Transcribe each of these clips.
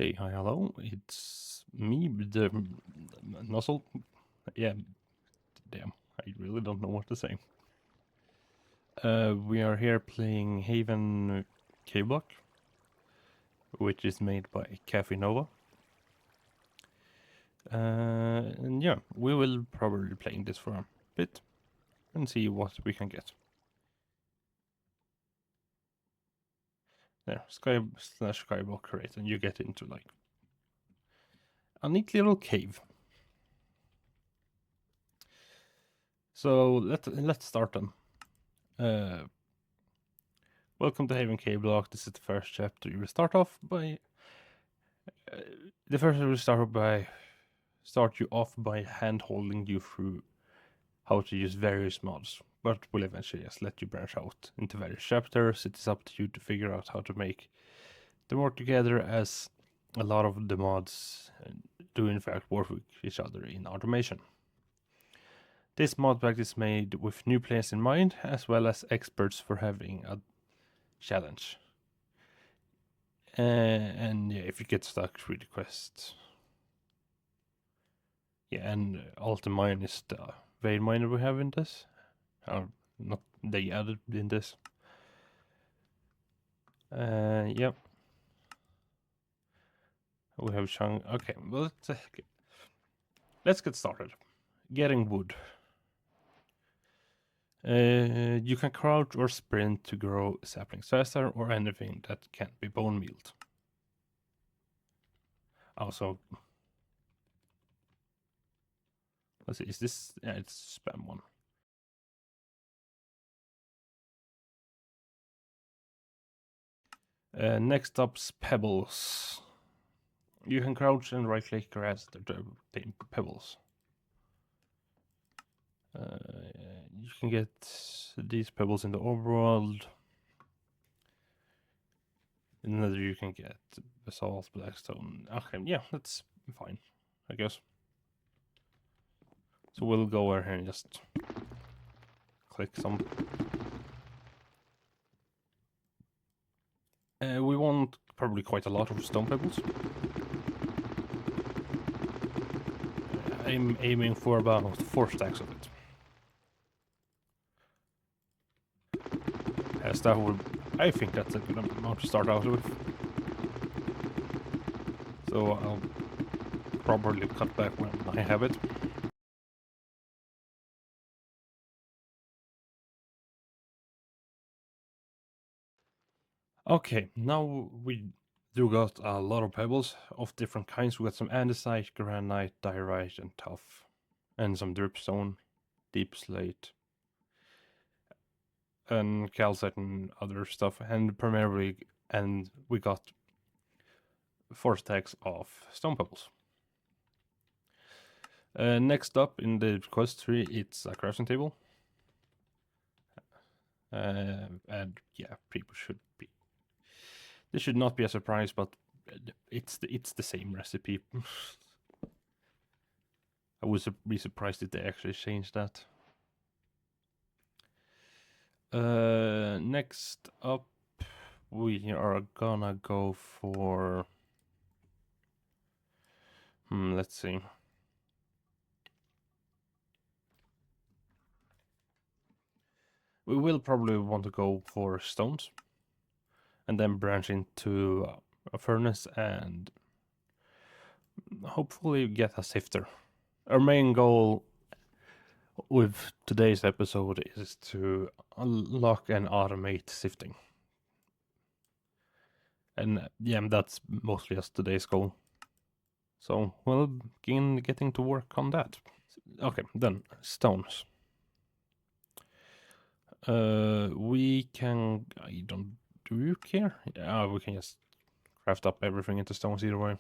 Hey, hi, hello. It's me, the Nuzzle. Yeah, damn. I really don't know what to say. We are here playing Haven Caveblock, which is made by Cafe Nova. And yeah, we will probably be playing this for a bit and see what we can get. There, Skyblock create, and you get into like a neat little cave. So let's start then. Welcome to Haven Caveblock. This is the first chapter. You will start off by start you off by hand holding you through how to use various mods, but will eventually just let you branch out into various chapters. It is up to you to figure out how to make them work together, as a lot of the mods do in fact work with each other in automation. This mod pack is made with new players in mind, as well as experts for having a challenge. And yeah, if you get stuck, read the quest. Yeah, and Ultimine is the vein miner we have in this. Or not, they added in this. Yep. We have Shang. Okay, well, let's get started. Getting wood. You can crouch or sprint to grow saplings faster, or anything that can't be bone mealed. Also, let's see, is this? Yeah, it's spam one. Next up's pebbles. You can crouch and right click grass to obtain pebbles. You can get these pebbles in the overworld. In Nether you can get basalt, blackstone. Okay, yeah, that's fine, I guess. So we'll go over here and just click some. We want probably quite a lot of stone pebbles. I'm aiming for about 4 stacks of it. As that would, I think that's a good amount to start out with. So I'll probably cut back when I have it. Okay, now we do got a lot of pebbles of different kinds. We got some andesite, granite, diorite, and tuff, and some dripstone, deep slate, and calcite and other stuff, and primarily, and we got 4 stacks of stone pebbles. Next up in the quest tree, it's a crafting table. And yeah, people should be. This should not be a surprise, but it's the same recipe. I would be surprised if they actually changed that. Next up, we are gonna go for. Let's see. We will probably want to go for stones, and then branch into a furnace and hopefully get a sifter. Our main goal with today's episode is to unlock and automate sifting. And yeah, that's mostly just today's goal. So we'll begin getting to work on that. Okay, then stones. We can. Do you care? Yeah, we can just craft up everything into stones either way.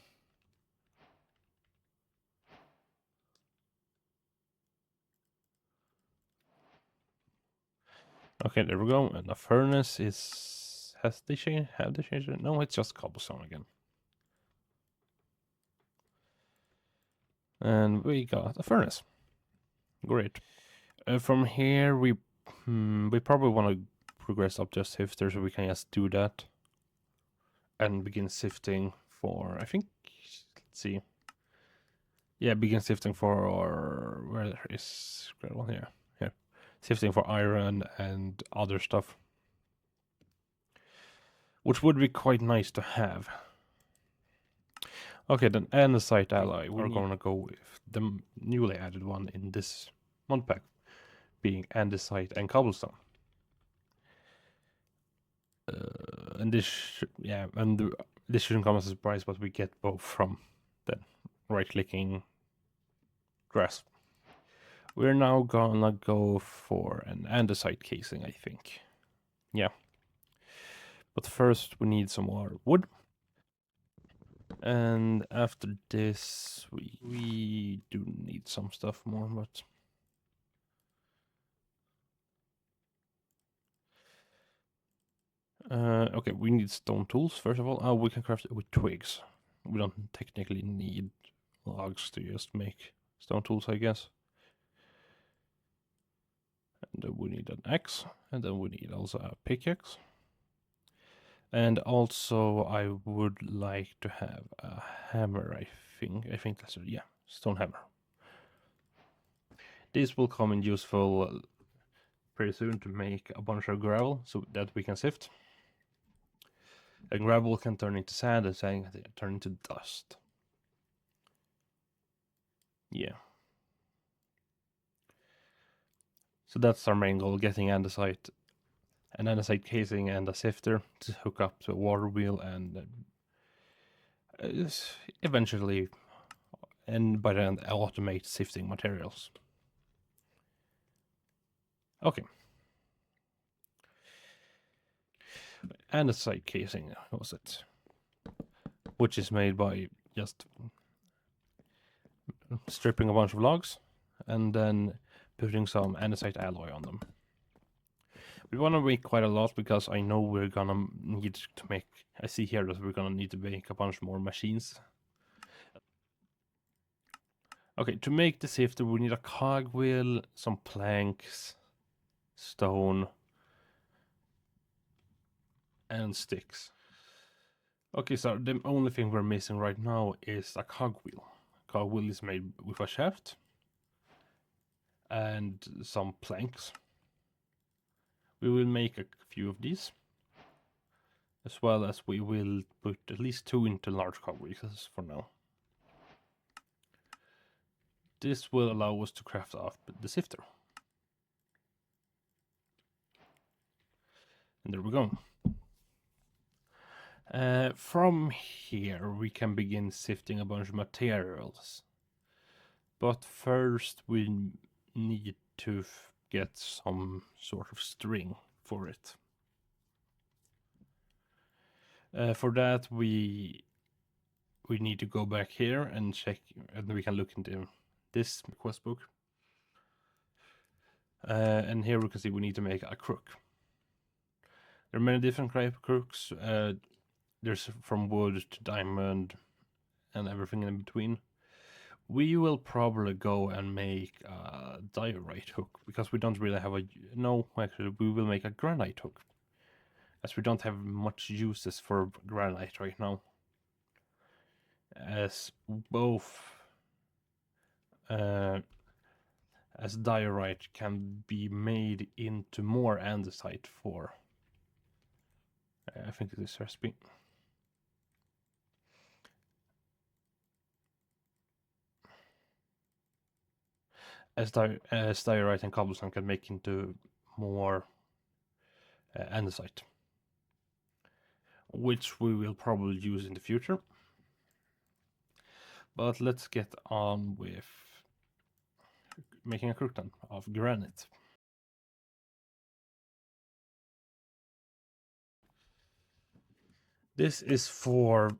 Okay, there we go. And the furnace is. Have they changed it? No, it's just cobblestone again. And we got a furnace. Great. From here, we probably want to progress up to a sifter, so we can just do that and begin sifting for, I think, let's see. Yeah, begin sifting for, or where is gravel here? Here. Sifting for iron and other stuff. Which would be quite nice to have. Okay, then andesite alloy. We're gonna go with the newly added one in this mod pack, being andesite and cobblestone. And this, this shouldn't come as a surprise, but we get both from the right-clicking grass. We're now gonna go for an andesite casing, I think. Yeah. But first we need some more wood. And after this, we do need some stuff more, but... okay, we need stone tools, first of all. Oh, we can craft it with twigs. We don't technically need logs to just make stone tools, I guess. And then we need an axe, and then we need also a pickaxe. And also, I would like to have a hammer, I think. I think that's, yeah, stone hammer. This will come in useful pretty soon to make a bunch of gravel so that we can sift. And gravel can turn into sand, and sand can turn into dust. Yeah. So that's our main goal, getting andesite, an andesite casing and a sifter to hook up to a water wheel and eventually, and by then, automate sifting materials. Okay. Andesite casing was it, which is made by just stripping a bunch of logs and then putting some andesite alloy on them. We want to make quite a lot because I know we're gonna need to make, I see here that we're gonna need to make a bunch more machines. Okay, to make the sifter we need a cogwheel, some planks, stone, and sticks. Okay, so the only thing we're missing right now is a cogwheel. Cogwheel is made with a shaft and some planks. We will make a few of these, as well as we will put at least 2 into large cogwheels for now. This will allow us to craft off the sifter. And there we go. From here we can begin sifting a bunch of materials. But first we need to get some sort of string for it. For that we need to go back here and check, and we can look into this quest book. And here we can see we need to make a crook. There are many different type of crooks. There's from wood to diamond and everything in between. We will probably go and make a diorite hook because we don't really have a... No, actually, we will make a granite hook, as we don't have much uses for granite right now. As both... as diorite can be made into more andesite for... I think this recipe. As diorite and cobblestone can make into more andesite, which we will probably use in the future. But let's get on with making a crook then of granite. This is for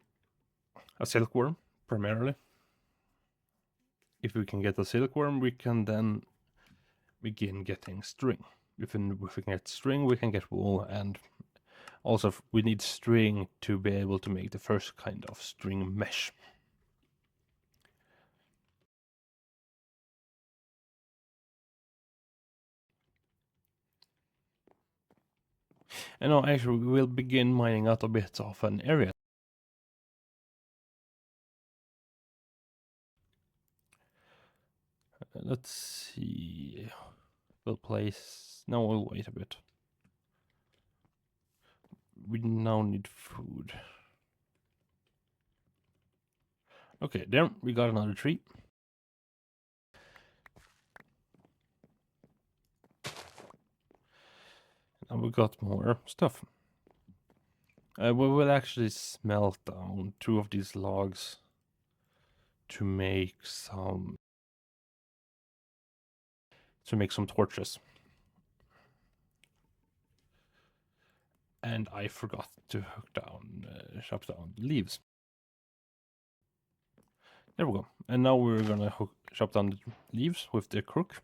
a silkworm primarily. If we can get a silkworm, we can then begin getting string. If we can get string, we can get wool, and also we need string to be able to make the first kind of string mesh. And now actually we will begin mining out a bit of an area. Let's see. We'll place. No, we'll wait a bit. We now need food. Okay, there we got another tree. And we got more stuff. We will actually smelt down 2 of these logs to make some torches. And I forgot to chop down leaves. There we go. And now we're gonna chop down the leaves with the crook.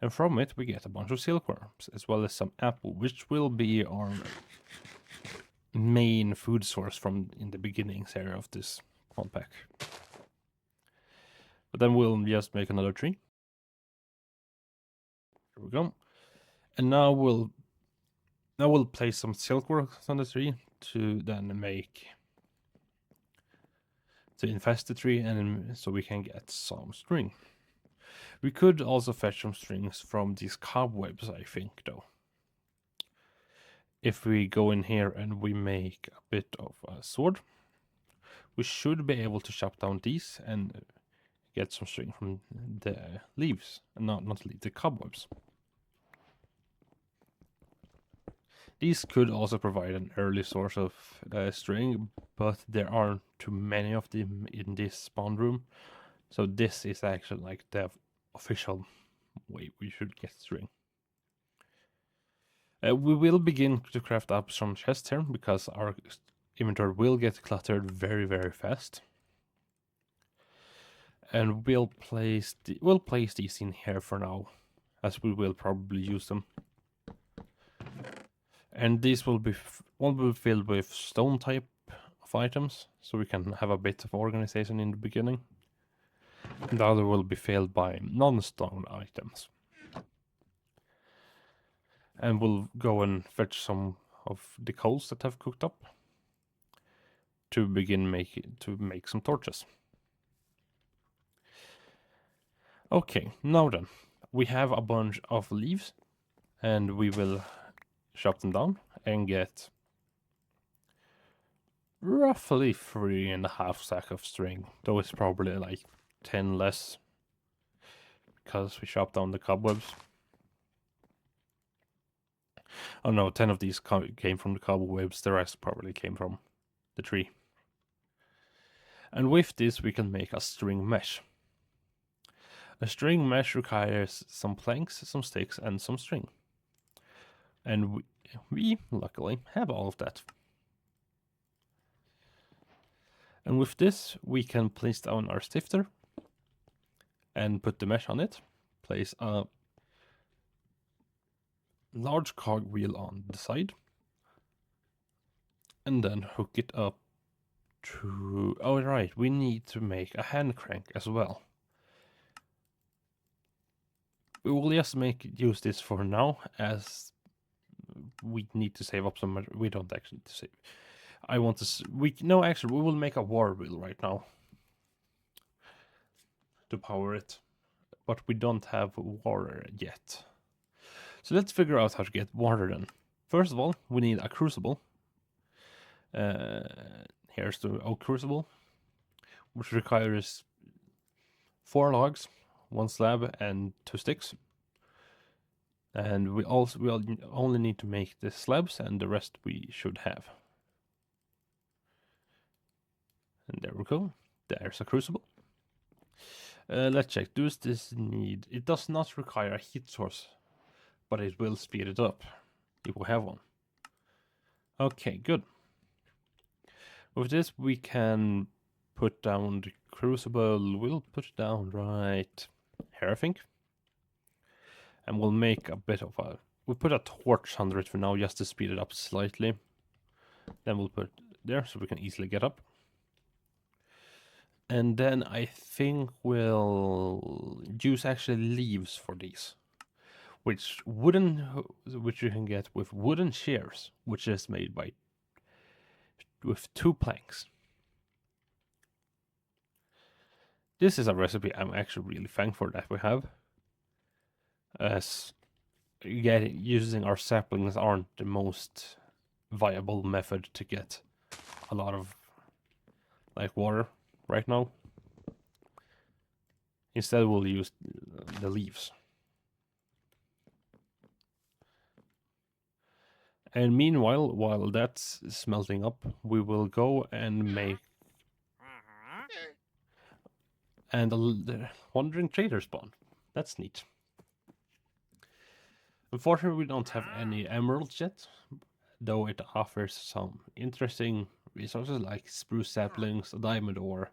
And from it we get a bunch of silkworms, as well as some apple, which will be our main food source from in the beginnings here of this one pack. But then we'll just make another tree. Here we go. And now we'll place some silkworms on the tree to then to infest the tree, and so we can get some string. We could also fetch some strings from these cobwebs, I think, though. If we go in here and we make a bit of a sword, we should be able to chop down these and get some string from the leaves, and not the cobwebs. These could also provide an early source of string, but there aren't too many of them in this spawn room. So this is actually like the official way we should get string. We will begin to craft up some chests here, because our inventory will get cluttered very, very fast. And we'll place these in here for now, as we will probably use them. And these will be filled with stone type of items, so we can have a bit of organization in the beginning. And the other will be filled by non-stone items. And we'll go and fetch some of the coals that have cooked up to begin make some torches. Okay, now then, we have a bunch of leaves, and we will chop them down and get roughly 3.5 sack of string, though it's probably like 10 less because we chopped down the cobwebs. Oh no, 10 of these came from the cobwebs, the rest probably came from the tree. And with this we can make a string mesh. A string mesh requires some planks, some sticks, and some string. And we luckily have all of that. And with this, we can place down our sifter and put the mesh on it. Place a large cogwheel on the side. And then hook it up to... Oh, right, we need to make a hand crank as well. We will just use this for now, as we need to save up some... We don't actually save... No, actually, we will make a war wheel right now to power it, but we don't have water yet. So let's figure out how to get water then. First of all, we need a crucible. Here's the oak crucible, which requires 4 logs, 1 slab, and 2 sticks. And we only need to make the slabs, and the rest we should have. And there we go. There's a crucible. Let's check. Does this need... It does not require a heat source, but it will speed it up if we have one. Okay, good. With this, we can put down the crucible. We'll put it down right here, I think. And we'll make a bit of a... We'll put a torch under it for now, just to speed it up slightly. Then we'll put it there, so we can easily get up. And then I think we'll use actually leaves for these. Which you can get with wooden shears, which is made with 2 planks. This is a recipe I'm actually really thankful that we have, as using our saplings aren't the most viable method to get a lot of like water right now. Instead we'll use the leaves. And meanwhile, while that's smelting up, we will go and make the wandering trader spawn. That's neat. Unfortunately, we don't have any emeralds yet, though it offers some interesting resources like spruce saplings, a diamond ore,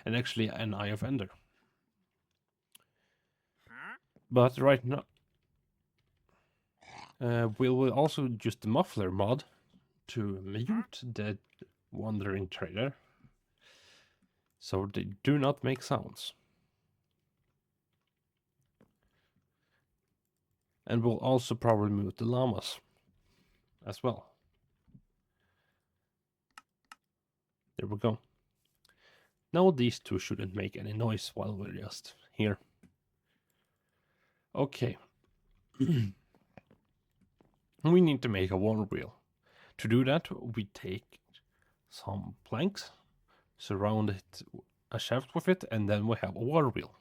and actually an eye of ender. But right now, we will also use the muffler mod to mute the wandering trader, so they do not make sounds. And we'll also probably mute the llamas as well. There we go. Now these two shouldn't make any noise while we're just here. Okay. We need to make a water wheel. To do that, we take some planks, surround it, a shaft with it, and then we have a water wheel.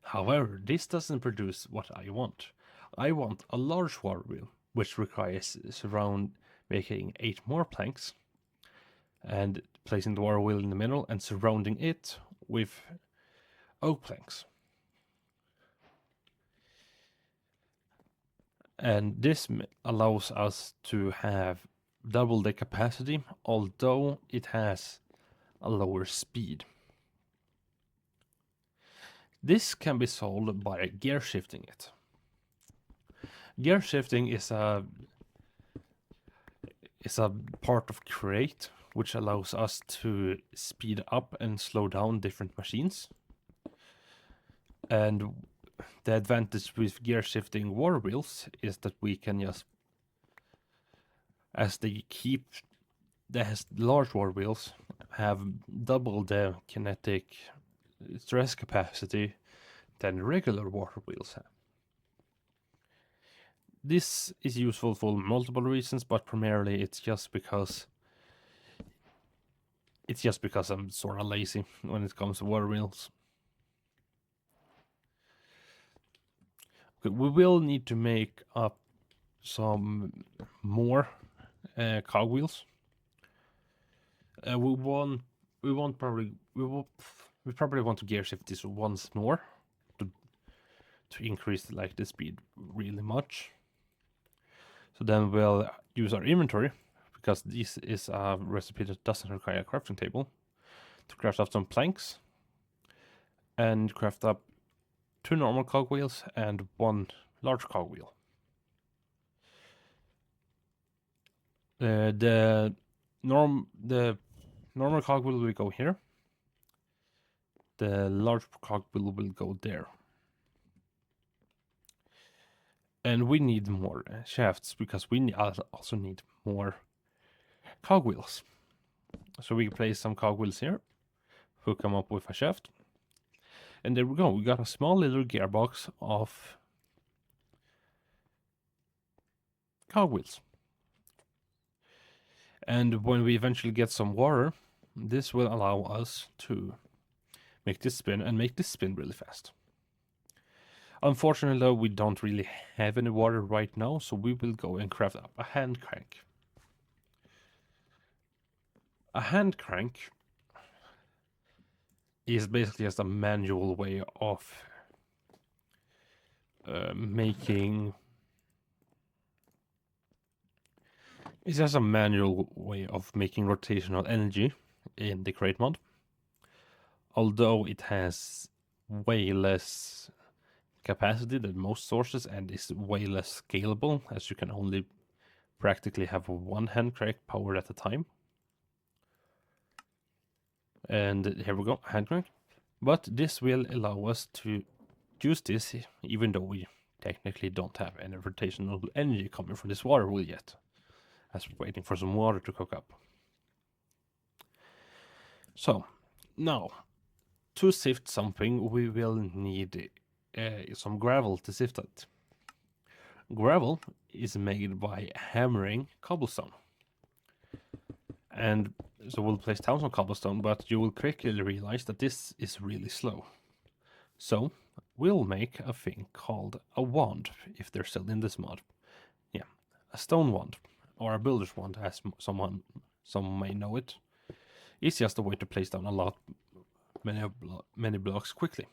However, this doesn't produce what I want. I want a large water wheel, which requires making 8 more planks, and placing the water wheel in the middle and surrounding it with oak planks. And this allows us to have double the capacity, although it has a lower speed. This can be solved by gear shifting it. Gear shifting is a part of Create, which allows us to speed up and slow down different machines. And the advantage with gear shifting water wheels is that we can just, as they keep the large water wheels, have double the kinetic stress capacity than regular water wheels have. This is useful for multiple reasons, but primarily it's just because I'm sort of lazy when it comes to water wheels. Okay, we will need to make up some more cogwheels. We probably want to gear shift this once more to increase like the speed really much. So then we'll use our inventory, because this is a recipe that doesn't require a crafting table, to craft up some planks and craft up 2 normal cogwheels and 1 large cogwheel. The normal cogwheel will go here. The large cogwheel will go there. And we need more shafts, because we also need more cogwheels. So we place some cogwheels here, hook them up with a shaft. And there we go, we got a small little gearbox of cogwheels. And when we eventually get some water, this will allow us to make this spin, and make this spin really fast. Unfortunately though, we don't really have any water right now, so we will go and craft up a hand crank. A hand crank is basically just a manual way of making... It's just a manual way of making rotational energy in the Create mod. Although it has way less capacity than most sources and is way less scalable, as you can only practically have 1 hand crank powered at a time. And here we go, hand crank. But this will allow us to use this even though we technically don't have any rotational energy coming from this water wheel yet, as we're waiting for some water to cook up. So now To sift something, we will need some gravel to sift it. Gravel is made by hammering cobblestone. And so we'll place towns on cobblestone, but you will quickly realize that this is really slow. So we'll make a thing called a wand, if they're still in this mod. Yeah, a stone wand, or a builder's wand, as some may know it. It's just a way to place down many blocks quickly.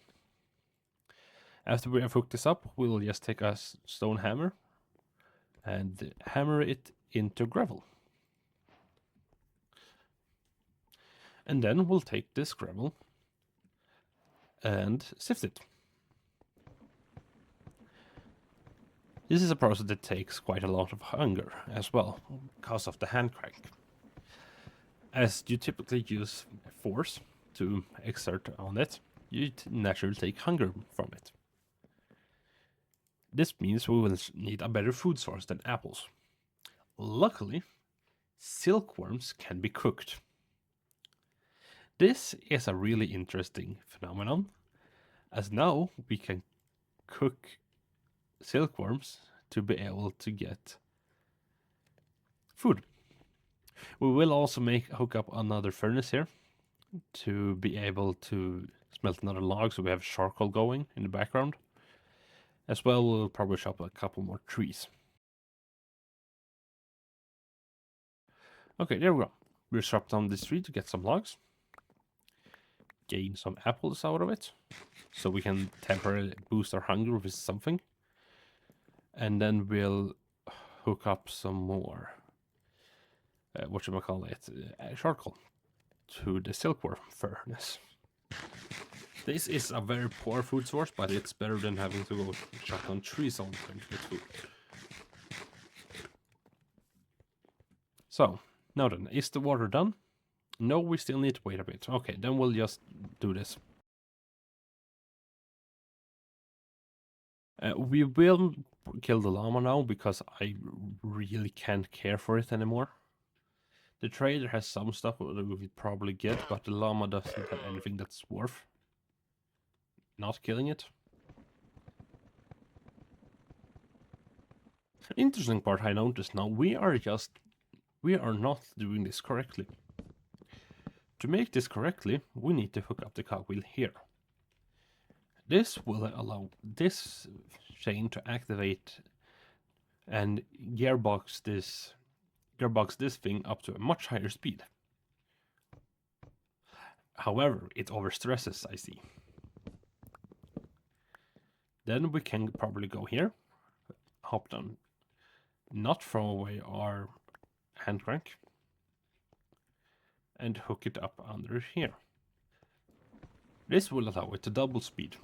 After we have hooked this up, we'll just take a stone hammer and hammer it into gravel. And then we'll take this gravel and sift it. This is a process that takes quite a lot of hunger as well, because of the hand crank. As you typically use force to exert on it, you naturally take hunger from it. This means we will need a better food source than apples. Luckily, silkworms can be cooked. This is a really interesting phenomenon, as now we can cook silkworms to be able to get food. We will also hook up another furnace here to be able to smelt another log, so we have charcoal going in the background. As well, we'll probably chop a couple more trees. Okay, there we go. We'll chop down this tree to get some logs. Gain some apples out of it, so we can temporarily boost our hunger with something. And then we'll hook up some more, charcoal to the silkworm furnace. This is a very poor food source, but it's better than having to go chop down trees all the time to get food. So, now then, is the water done? No, we still need to wait a bit. Okay, then we'll just do this. We will kill the llama now, because I really can't care for it anymore. The trader has some stuff that we will probably get, but the llama doesn't have anything that's worth not killing it. Interesting part I noticed now, we are not doing this correctly. To make this correctly, we need to hook up the cogwheel here. This will allow this chain to activate and gearbox this thing up to a much higher speed. However, it overstresses, I see. Then we can probably go here, hop down, not throw away our hand crank, and hook it up under here. This will allow it to double speed.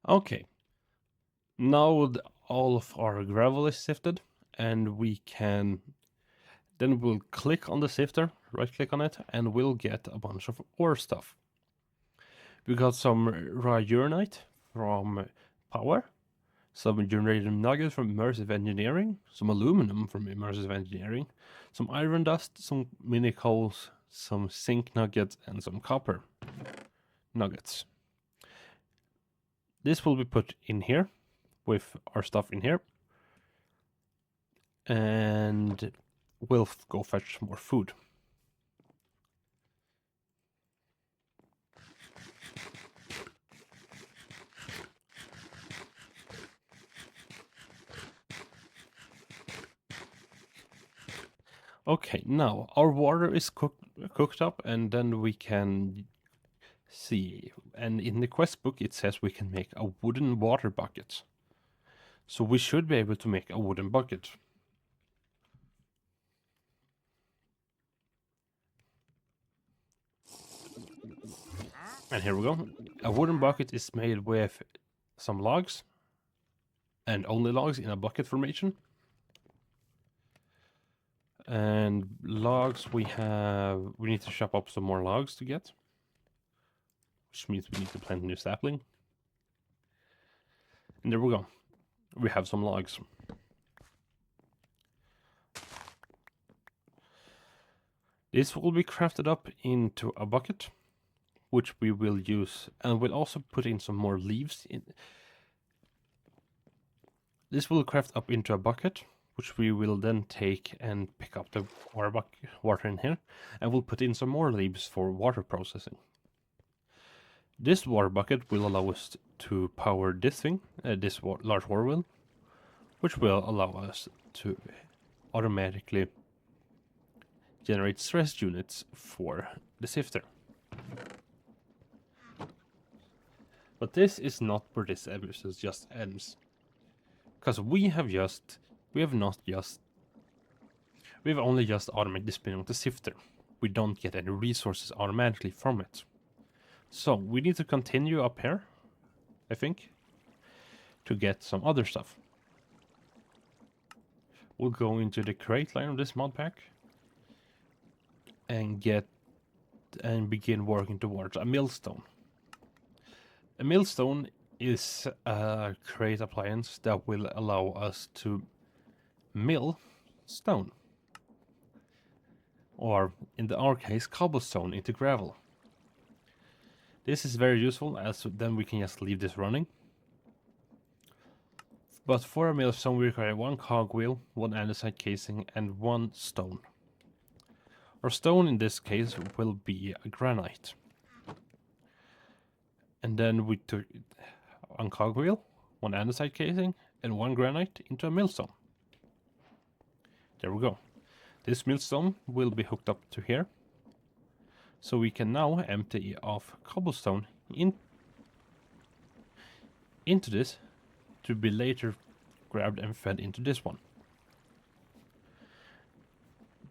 Okay, now all of our gravel is sifted, and we can, then we'll click on the sifter, right click on it, and we'll get a bunch of ore stuff. We got some raw uranite from power, some uranium nuggets from immersive engineering, some aluminum from immersive engineering, some iron dust, some mini coals, some zinc nuggets, and some copper nuggets. This will be put in here with our stuff in here, and we'll go fetch more food. Okay, now our water is cooked up, and then we can see, and in the quest book it says we can make a wooden water bucket. So we should be able to make a wooden bucket. And here we go. A wooden bucket is made with some logs, and only logs in a bucket formation. And logs we need to chop up some more logs to get, which means we need to plant a new sapling. And there we go. We have some logs. This will be crafted up into a bucket, which we will use, and we'll also put in some more leaves in. This will craft up into a bucket, which we will then take and pick up the water in here, and we'll put in some more leaves for water processing. This water bucket will allow us to power this thing, this large water wheel, which will allow us to automatically generate stress units for the sifter. But this is not where this episode just ends. Because we've only just automated the spinning of the sifter. We don't get any resources automatically from it. So we need to continue up here, I think, to get some other stuff. We'll go into the crate line of this mod pack and begin working towards a millstone. A millstone is a crate appliance that will allow us to mill stone, or in our case cobblestone, into gravel. This is very useful, as then we can just leave this running. But for a millstone we require one cogwheel, one andesite casing, and one stone. Our stone in this case will be a granite. And then we took one cogwheel, one andesite casing, and one granite into a millstone. There we go. This millstone will be hooked up to here. So we can now empty off cobblestone into this to be later grabbed and fed into this one.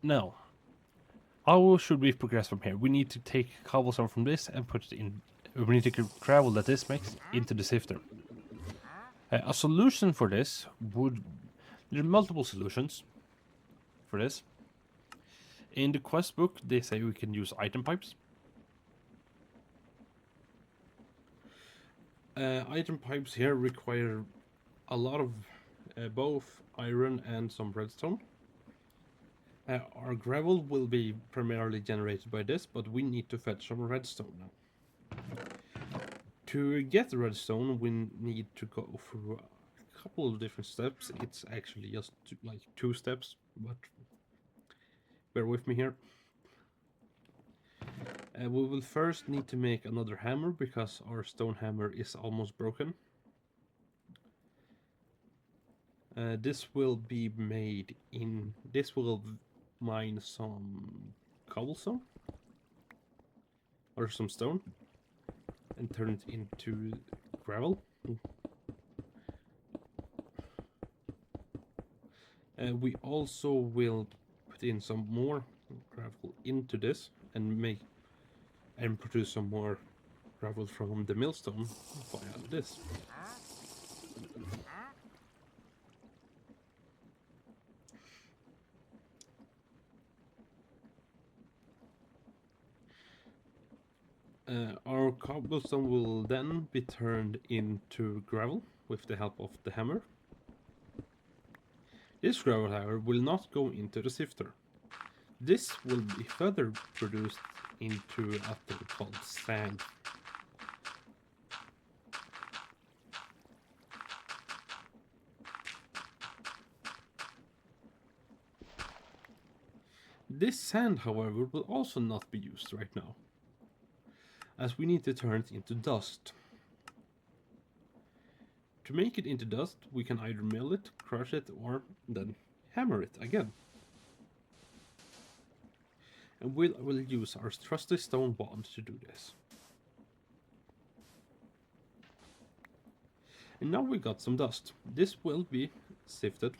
Now, how should we progress from here? We need to take cobblestone from this and put it in. We need to get gravel that this makes into the sifter. A solution for this would... There are multiple solutions for this. In the quest book, they say we can use item pipes. Item pipes here require a lot of both iron and some redstone. Our gravel will be primarily generated by this, but we need to fetch some redstone now. To get the redstone, we need to go through a couple of different steps. It's actually just like 2 steps, but bear with me here. We will first need to make another hammer, because our stone hammer is almost broken. This will be made in... This will mine some cobblestone or some stone and turn it into gravel. We also will put in some more gravel into this and produce some more gravel from the millstone via this. Our cobblestone will then be turned into gravel with the help of the hammer. This gravel, however, will not go into the sifter. This will be further produced into a thing called sand. This sand, however, will also not be used right now, as we need to turn it into dust. To make it into dust, we can either mill it, crush it, or then hammer it again. And we'll use our trusty stone wand to do this. And now we got some dust. This will be sifted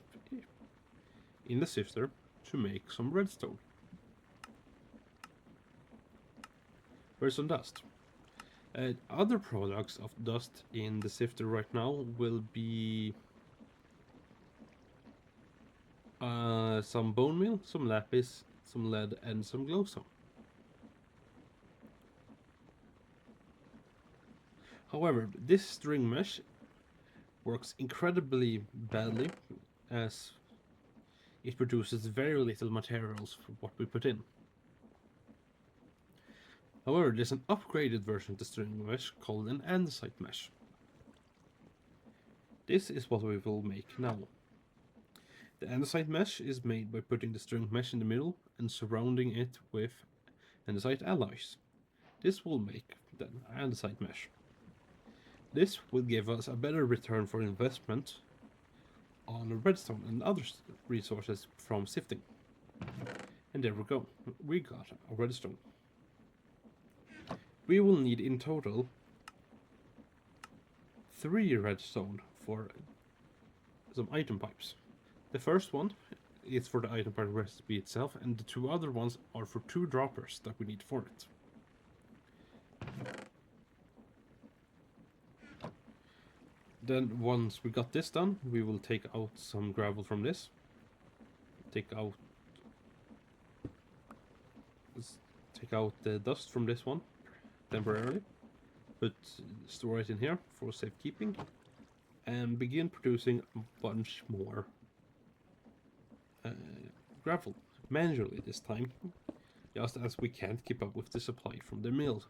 in the sifter to make some redstone. Where's some dust? Other products of dust in the sifter right now will be some bone meal, some lapis, some lead, and some glowstone. However, this string mesh works incredibly badly, as it produces very little materials for what we put in. However, there's an upgraded version of the string mesh called an andesite mesh. This is what we will make now. The andesite mesh is made by putting the string mesh in the middle and surrounding it with andesite alloys. This will make the andesite mesh. This will give us a better return for investment on redstone and other resources from Sifting. And there we go, we got a redstone. We will need in total 3 redstone for some item pipes. The first one is for the item pipe recipe itself, and the 2 other ones are for 2 droppers that we need for it. Then once we got this done, we will take out some gravel from this. Take out the dust from this one temporarily. Store it in here for safekeeping. And begin producing a bunch more gravel. Manually this time. Just as we can't keep up with the supply from the mill.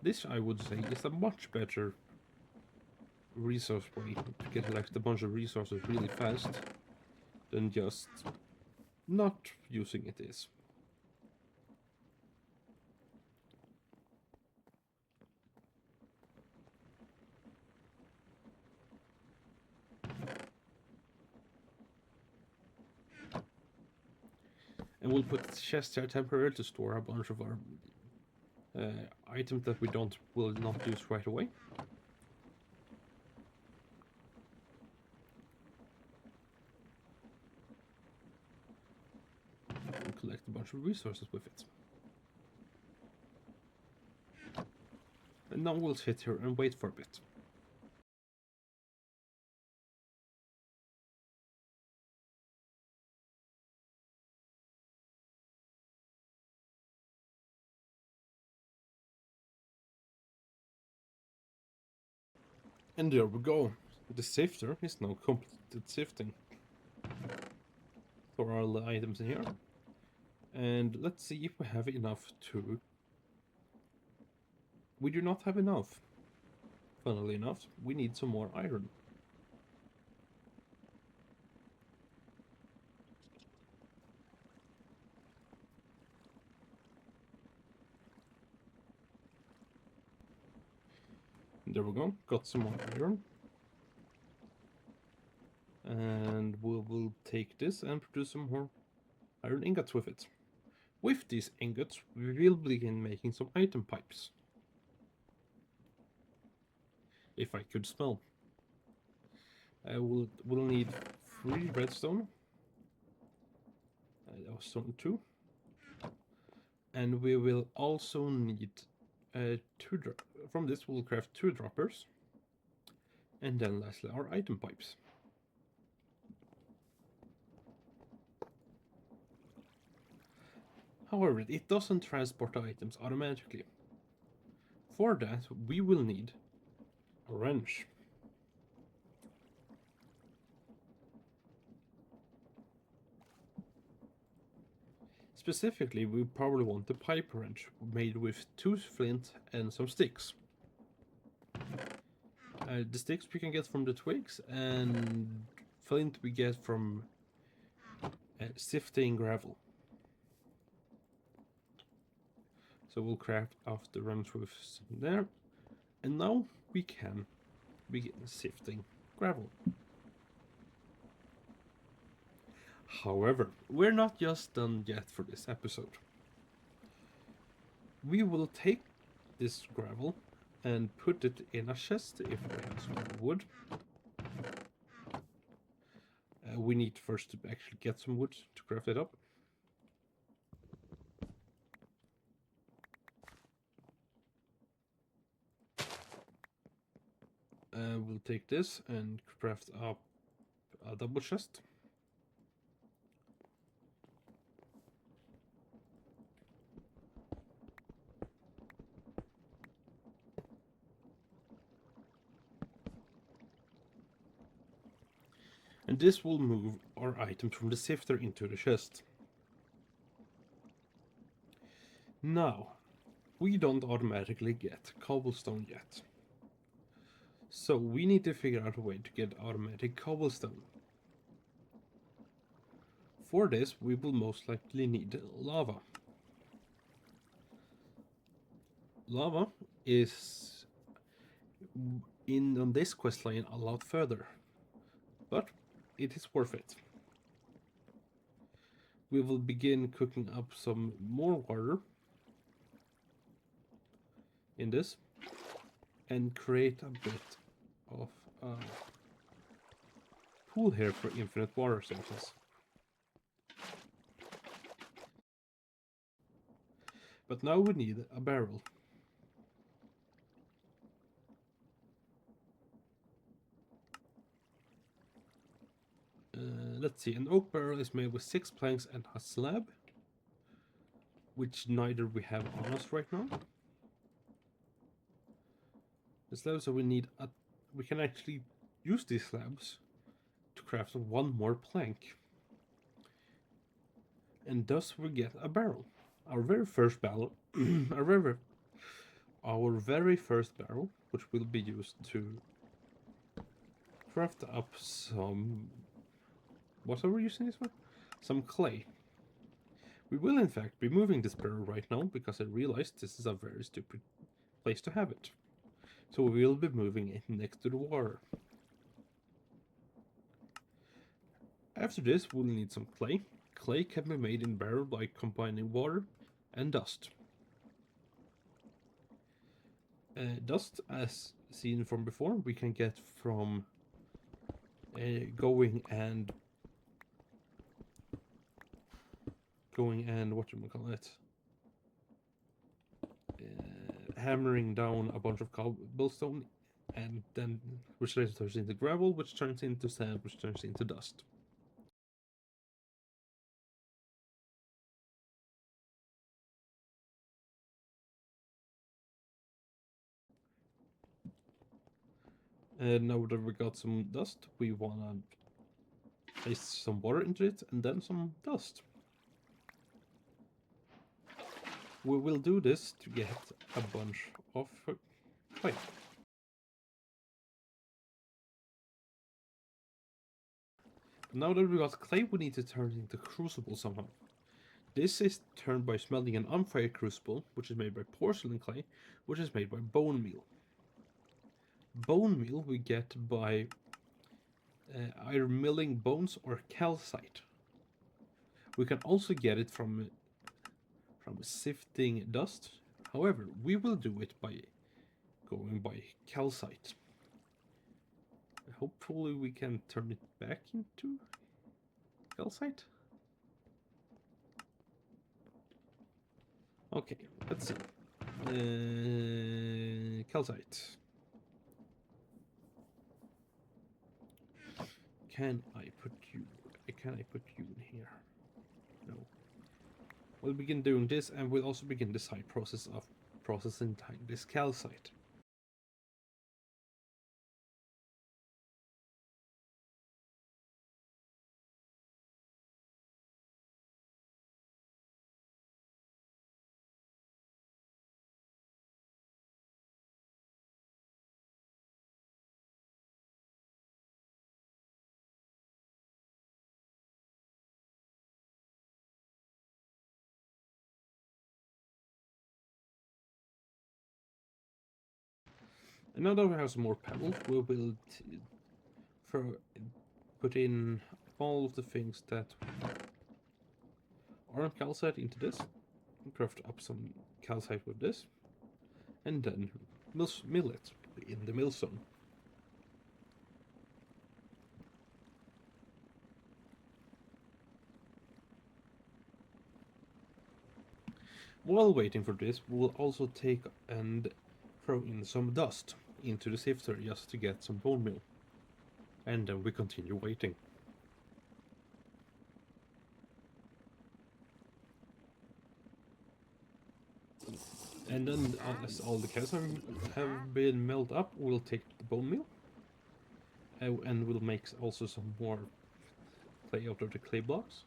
This, I would say, is a much better resource way to get like a bunch of resources really fast than just not using it is. And we'll put chests here temporarily to store a bunch of our items that we will not use right away. And collect a bunch of resources with it. And now we'll sit here and wait for a bit. And there we go. The sifter is now completed sifting for all the items in here. And let's see if we have enough to... We do not have enough. Funnily enough, we need some more iron. There we go, got some more iron. And we will take this and produce some more iron ingots with it. With these ingots, we will begin making some item pipes. If I could spell. We'll need 3 redstone. That was stone 2. And we will also need 2 from this we'll craft 2 droppers. And then lastly our item pipes. However, it doesn't transport the items automatically. For that, we will need a wrench. Specifically, we probably want the pipe wrench made with 2 flint and some sticks. The sticks we can get from the twigs, and flint we get from sifting gravel. So we'll craft off the wrench with some there. And now we can begin sifting gravel. However, we're not just done yet for this episode. We will take this gravel and put it in a chest if we have some wood. We need first to actually get some wood to craft it up. We'll take this and craft up a double chest. And this will move our items from the sifter into the chest. Now, we don't automatically get cobblestone yet. So we need to figure out a way to get automatic cobblestone. For this, we will most likely need lava. Lava is on this questline a lot further, but it is worth it. We will begin cooking up some more water in this and create a bit of a pool here for infinite water sources. But now we need a barrel. Let's see, an oak barrel is made with 6 planks and a slab, which neither we have on us right now. The slabs, so we can actually use these slabs to craft 1 more plank. And thus we get a barrel. Our very first barrel, our very first barrel, which will be used to craft up some... What are we using this for? Some clay. We will in fact be moving this barrel right now because I realized this is a very stupid place to have it. So we will be moving it next to the water. After this we'll need some clay. Clay can be made in barrel by combining water and dust. Dust, as seen from before, we can get from going and hammering down a bunch of cobblestone, and then which later turns into gravel, which turns into sand, which turns into dust. And now that we got some dust, we wanna place some water into it and then some dust. We will do this to get a bunch of clay. Now that we got clay, we need to turn it into crucible somehow. This is turned by smelting an unfire crucible, which is made by porcelain clay, which is made by bone meal. Bone meal we get by either milling bones or calcite. We can also get it from sifting dust. However, we will do it by going by calcite. Hopefully we can turn it back into calcite. Okay, let's see. Calcite. Can I put you in here? No. We'll begin doing this, and we'll also begin the side process of processing this calcite. And now that we have some more pebbles, we will put in all of the things that aren't calcite into this, craft up some calcite with this, and then mill it in the mill zone. While waiting for this, we'll also take and throw in some dust into the sifter just to get some bone meal. And then we continue waiting. And then as all the calcium have been melted up, we'll take the bone meal. And we'll make also some more clay out of the clay blocks.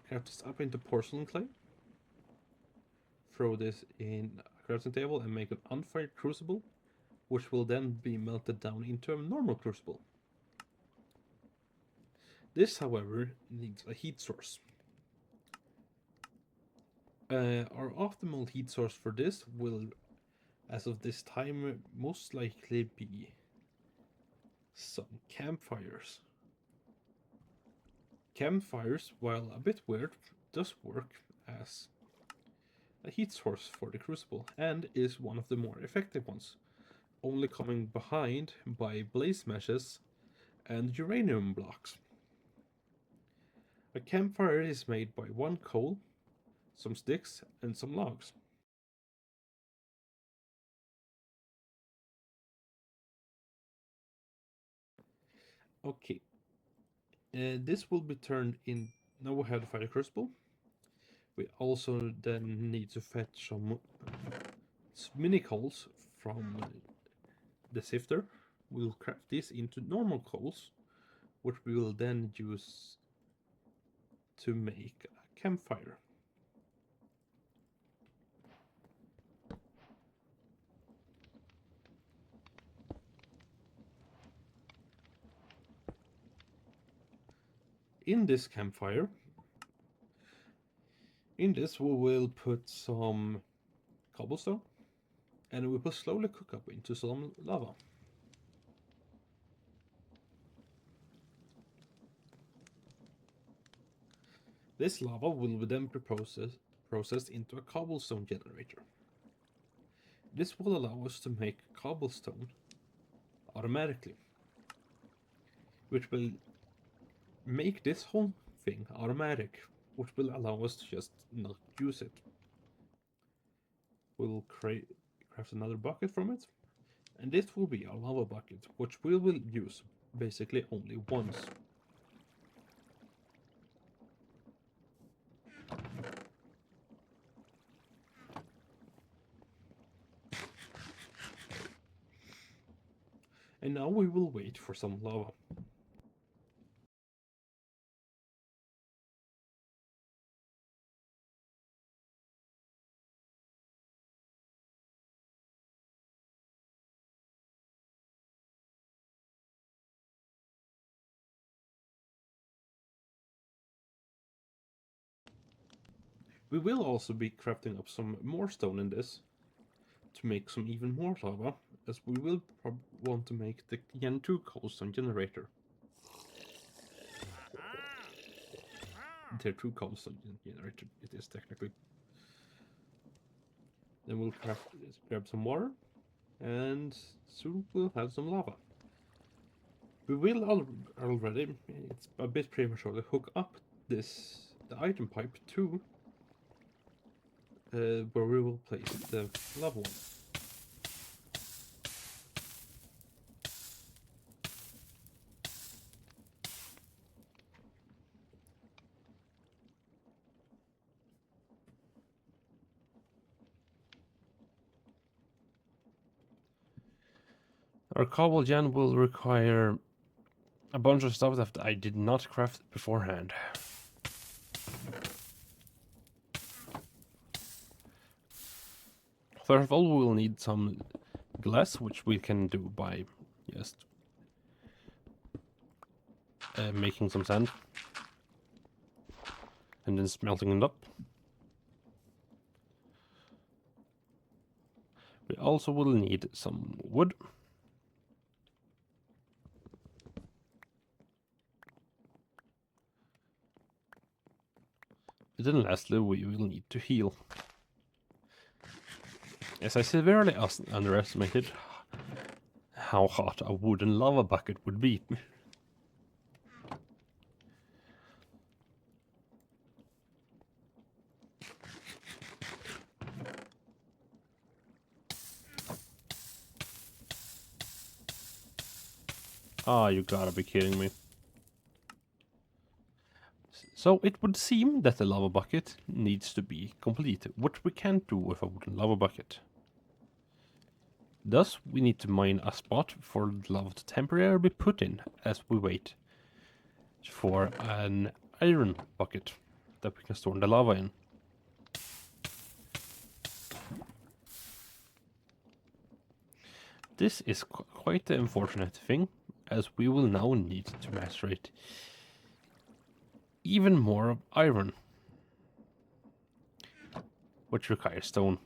Craft this up into porcelain clay. Throw this in a crafting table and make an unfired crucible, which will then be melted down into a normal crucible. This, however, needs a heat source. Our optimal heat source for this will, as of this time, most likely be some campfires. Campfires, while a bit weird, does work as a heat source for the crucible and is one of the more effective ones, only coming behind by blaze meshes and uranium blocks. A campfire is made by one coal, some sticks, and some logs. Okay, this will be turned in. Now we have the fire crucible. We also then need to fetch some mini coals from the sifter. We'll craft this into normal coals, which we will then use to make a campfire. In this campfire, we will put some cobblestone and we will slowly cook up into some lava. This lava will then be processed into a cobblestone generator. This will allow us to make cobblestone automatically, which will make this whole thing automatic, which will allow us to just not use it. We'll craft another bucket from it, and this will be our lava bucket, which we will use basically only once. And now we will wait for some lava. We will also be crafting up some more stone in this to make some even more lava, as we will want to make the Gen 2 cobblestone generator. Tier 2 cobblestone generator it is technically. Then we'll grab some water, and soon we'll have some lava. We will already, it's a bit premature, to hook up the item pipe to where we will place the lava one. Our cobble gen will require a bunch of stuff that I did not craft beforehand. First of all, we will need some glass, which we can do by just making some sand and then smelting it up. We also will need some wood. And then lastly, we will need to heal. As I severely underestimated how hot a wooden lava bucket would be. Ah, you gotta be kidding me. So it would seem that the lava bucket needs to be complete, which we can't do with a wooden lava bucket. Thus, we need to mine a spot for the lava to temporarily be put in as we wait for an iron bucket that we can store the lava in. This is quite the unfortunate thing, as we will now need to macerate even more of iron, which requires stone.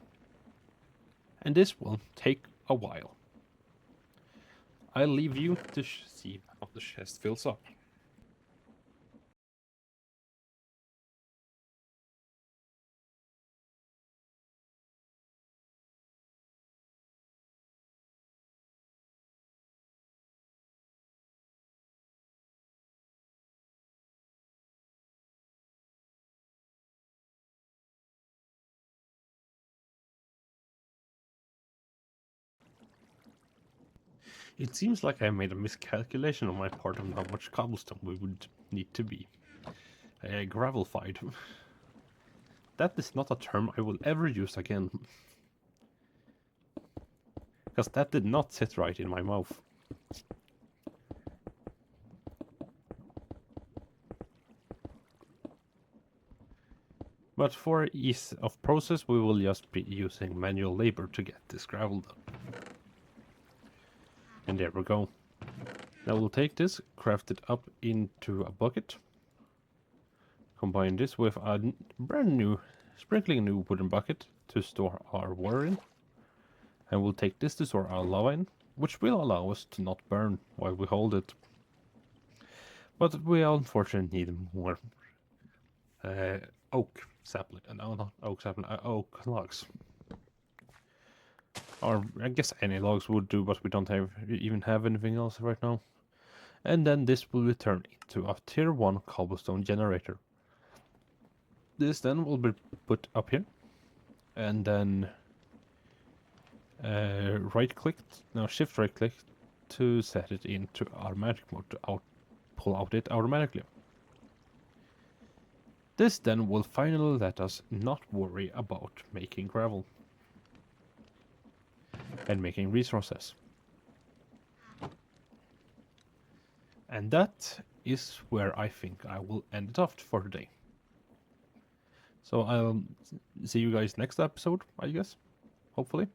And this will take a while. I'll leave you to see how the chest fills up. It seems like I made a miscalculation on my part on how much cobblestone we would need to be gravelified. That is not a term I will ever use again. Because that did not sit right in my mouth. But for ease of process, we will just be using manual labor to get this gravel done. And there we go. Now we'll take this, craft it up into a bucket. Combine this with a brand new, sprinkling new wooden bucket to store our water in. And we'll take this to store our lava in, which will allow us to not burn while we hold it. But we unfortunately need more oak sapling. No, not oak sapling, oak logs. Or I guess any logs would do, but we don't even have anything else right now. And then this will return into a tier 1 cobblestone generator. This then will be put up here, and then shift right click to set it into automatic mode to pull out it automatically. This then will finally let us not worry about making gravel and making resources. And that is where I think I will end it off for today. So I'll see you guys next episode, I guess, hopefully.